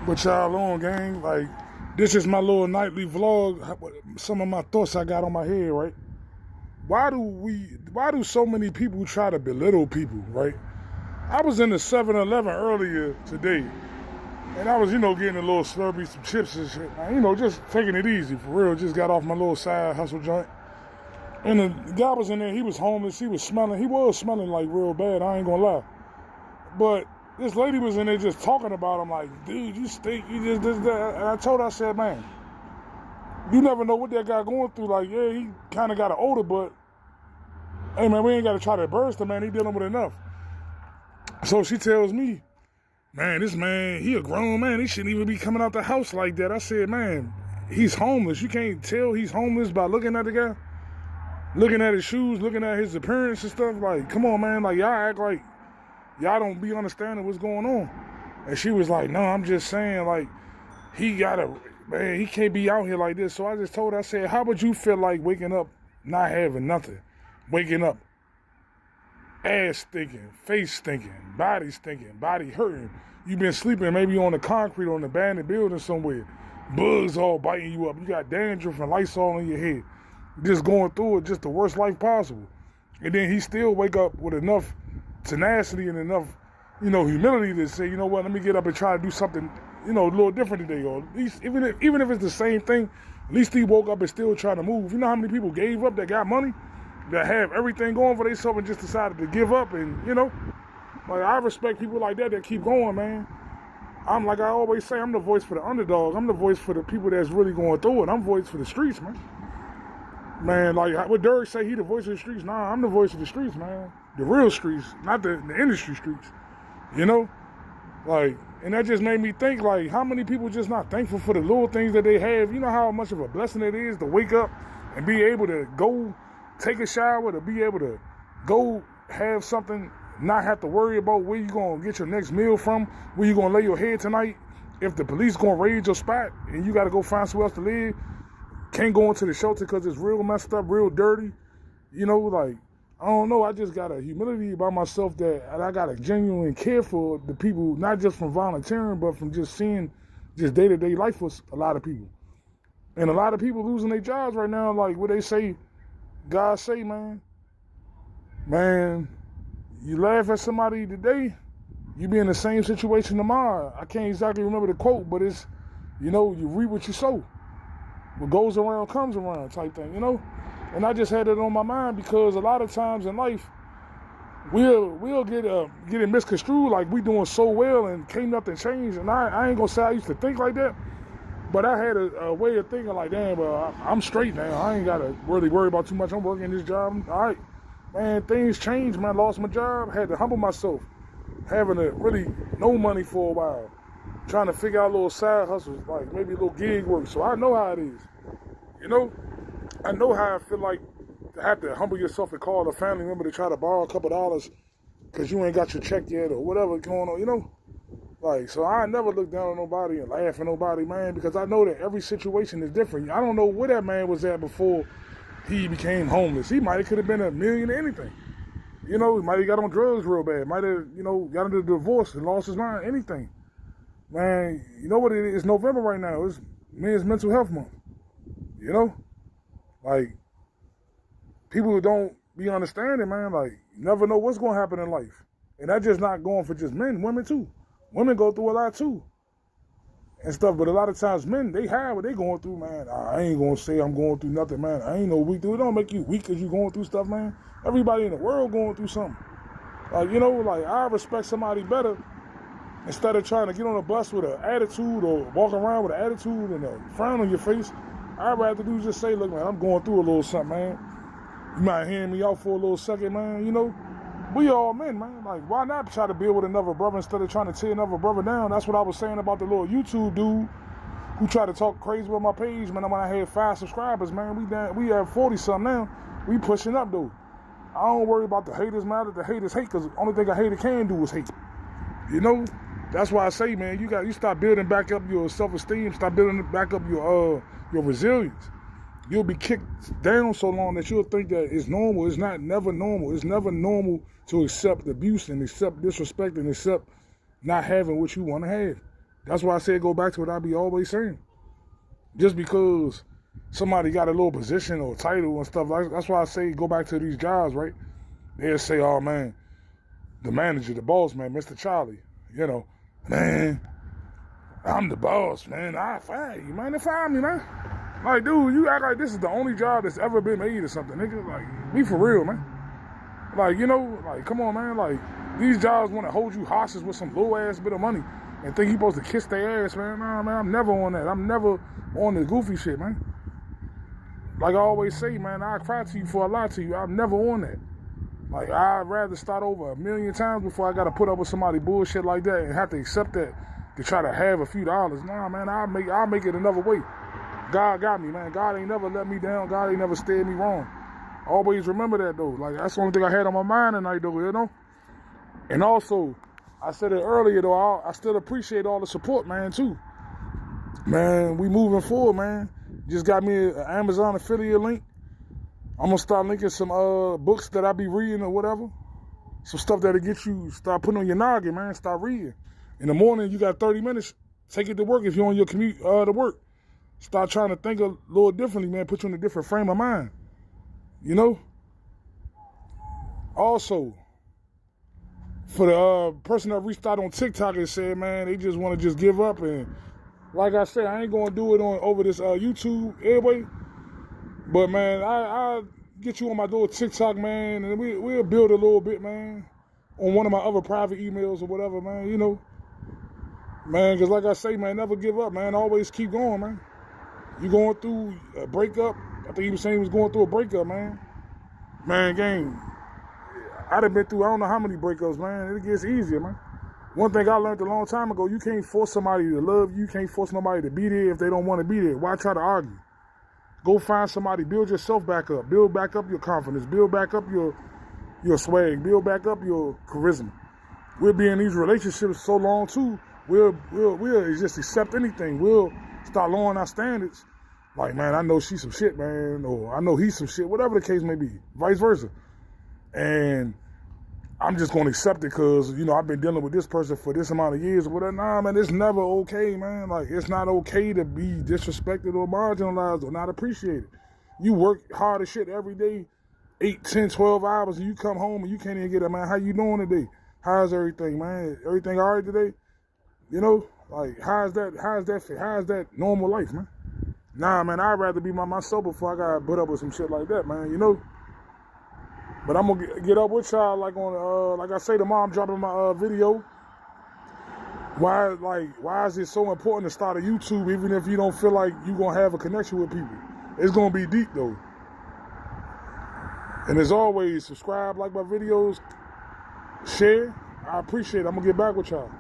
What y'all on, gang? Like, this is my little nightly vlog. Some of my thoughts I got on my head, right? Why do so many people try to belittle people, right? I was in the 7-Eleven earlier today, and I was, getting a little Slurpee, some chips and shit. Just taking it easy, for real. Just got off my little side hustle joint. And the guy was in there, he was homeless, he was smelling like real bad, I ain't gonna lie. But this lady was in there just talking about him like, dude, you stink, you just this, that. And I told her, I said, man, you never know what that guy going through. Like, yeah, he kind of got an odor, but, hey, man, we ain't got to try to burst him, man. He dealing with enough. So she tells me, man, this man, he a grown man. He shouldn't even be coming out the house like that. I said, man, he's homeless. You can't tell he's homeless by looking at the guy, looking at his shoes, looking at his appearance and stuff. Like, come on, man. Like, y'all act like y'all don't be understanding what's going on. And she was like, no, I'm just saying, like, he can't be out here like this. So I just told her, I said, how would you feel like waking up not having nothing? Waking up, ass stinking, face stinking, body stinking, body hurting. You've been sleeping maybe on the concrete on the abandoned building somewhere. Bugs all biting you up. You got dandruff and Lysol in your head. Just going through it, just the worst life possible. And then he still wake up with enough tenacity and enough, humility to say, you know what, let me get up and try to do something, a little different today. Or at least, even if it's the same thing, at least he woke up and still trying to move. You know how many people gave up that got money, that have everything going for themselves and just decided to give up? And, like, I respect people like that keep going, man. I'm like I always say, I'm the voice for the underdogs. I'm the voice for the people that's really going through it. I'm voice for the streets, man. Man, like what Dirk say, he the voice of the streets. Nah, I'm the voice of the streets, man. The real streets, not the industry streets. Like, and that just made me think, like, how many people just not thankful for the little things that they have? You know how much of a blessing it is to wake up and be able to go take a shower, to be able to go have something, not have to worry about where you gonna get your next meal from, where you gonna lay your head tonight, if the police gonna raid your spot and you gotta go find somewhere else to live. Can't go into the shelter because it's real messed up, real dirty. Like, I don't know. I just got a humility about myself that I got to genuinely care for the people, not just from volunteering, but from just seeing just day-to-day life for a lot of people. And a lot of people losing their jobs right now, like what they say, God say, man, you laugh at somebody today, you be in the same situation tomorrow. I can't exactly remember the quote, but it's, you reap what you sow. What goes around comes around type thing, And I just had it on my mind because a lot of times in life, we'll get it misconstrued like we doing so well and can't nothing change. And I ain't gonna say I used to think like that, but I had a way of thinking like, damn, I'm straight now. I ain't gotta really worry about too much. I'm working this job. All right, man, things changed, man. Lost my job, had to humble myself, having to really no money for a while, trying to figure out little side hustles, like maybe a little gig work. So I know how it is. I know how I feel like to have to humble yourself and call a family member to try to borrow a couple dollars because you ain't got your check yet or whatever going on, Like, so I never look down on nobody and laugh at nobody, man, because I know that every situation is different. I don't know where that man was at before he became homeless. He might have could have been a million anything. He might have got on drugs real bad. Might have, got into a divorce and lost his mind, anything. Man, you know what it is? It's November right now. It's Men's Mental Health Month. Like, people don't be understanding, man. Like, you never know what's going to happen in life. And that's just not going for just men, women too. Women go through a lot too and stuff. But a lot of times men, they hide what they going through, man. I ain't going to say I'm going through nothing, man. I ain't no weak dude. It don't make you weak because you going through stuff, man. Everybody in the world going through something. Like, like I respect somebody better instead of trying to get on a bus with an attitude or walk around with an attitude and a frown on your face. I'd rather do just say, look, man, I'm going through a little something, man. You might hear me out for a little second, man. We all men, man. Like, why not try to build with another brother instead of trying to tear another brother down? That's what I was saying about the little YouTube dude who tried to talk crazy about my page, man. When I had 5 subscribers, man, we have 40-something now. We pushing up, though. I don't worry about the haters, man. That the haters hate, because the only thing a hater can do is hate. That's why I say, man, you start building back up your self-esteem, start building back up your resilience. You'll be kicked down so long that you'll think that it's normal. It's never normal. It's never normal to accept abuse and accept disrespect and accept not having what you want to have. That's why I say go back to what I be always saying. Just because somebody got a little position or title and stuff like that, that's why I say go back to these jobs, right? They'll say, oh man, the manager, the boss man, Mr. Charlie, you know, man, I'm the boss, man. I fire you, man. They fire me, man. Like, dude, you act like this is the only job that's ever been made or something, nigga. Like, be for real, man. Like, you know, like, come on, man. Like, these jobs want to hold you hostage with some low ass bit of money and think you supposed to kiss their ass, man. Nah, man, I'm never on that. I'm never on this goofy shit, man. Like I always say, man, I cry to you before I lie to you. I'm never on that. Like, I'd rather start over 1,000,000 times before I got to put up with somebody bullshit like that and have to accept that to try to have a few dollars. Nah, man, I'll make it another way. God got me, man. God ain't never let me down. God ain't never steered me wrong. Always remember that, though. Like, that's the only thing I had on my mind tonight, though, you know? And also, I said it earlier, though, I still appreciate all the support, man, too. Man, we moving forward, man. Just got me an Amazon affiliate link. I'm going to start linking some books that I be reading or whatever. Some stuff that'll get you, start putting on your noggin, man. Start reading. In the morning, you got 30 minutes. Take it to work if you're on your commute to work. Start trying to think a little differently, man. Put you in a different frame of mind. You know? Also, for the person that reached out on TikTok and said, man, they just want to just give up. And like I said, I ain't going to do it over this YouTube anyway. But, man, I'll get you on my little TikTok, man, and we'll build a little bit, man, on one of my other private emails or whatever, man, you know. Man, because like I say, man, never give up, man. Always keep going, man. You going through a breakup. I think he was saying he was going through a breakup, man. Man, gang, I done been through I don't know how many breakups, man. It gets easier, man. One thing I learned a long time ago, you can't force somebody to love you. You can't force nobody to be there if they don't want to be there. Why try to argue? Go find somebody. Build yourself back up. Build back up your confidence. Build back up your swag. Build back up your charisma. We'll be in these relationships so long, too. We'll just accept anything. We'll start lowering our standards. Like, man, I know she's some shit, man. Or I know he's some shit. Whatever the case may be. Vice versa. And I'm just going to accept it because, you know, I've been dealing with this person for this amount of years or whatever. Nah, man, it's never okay, man. Like, it's not okay to be disrespected or marginalized or not appreciated. You work hard as shit every day, 8, 10, 12 hours, and you come home and you can't even get it, man. How you doing today? How's everything, man? Everything all right today? You know, like, how's that normal life, man? Nah, man, I'd rather be by myself before I got to put up with some shit like that, man, you know? But I'm going to get up with y'all, like, on, like I say, tomorrow I'm dropping my video. Why is it so important to start a YouTube even if you don't feel like you're going to have a connection with people? It's going to be deep, though. And as always, subscribe, like my videos, share. I appreciate it. I'm going to get back with y'all.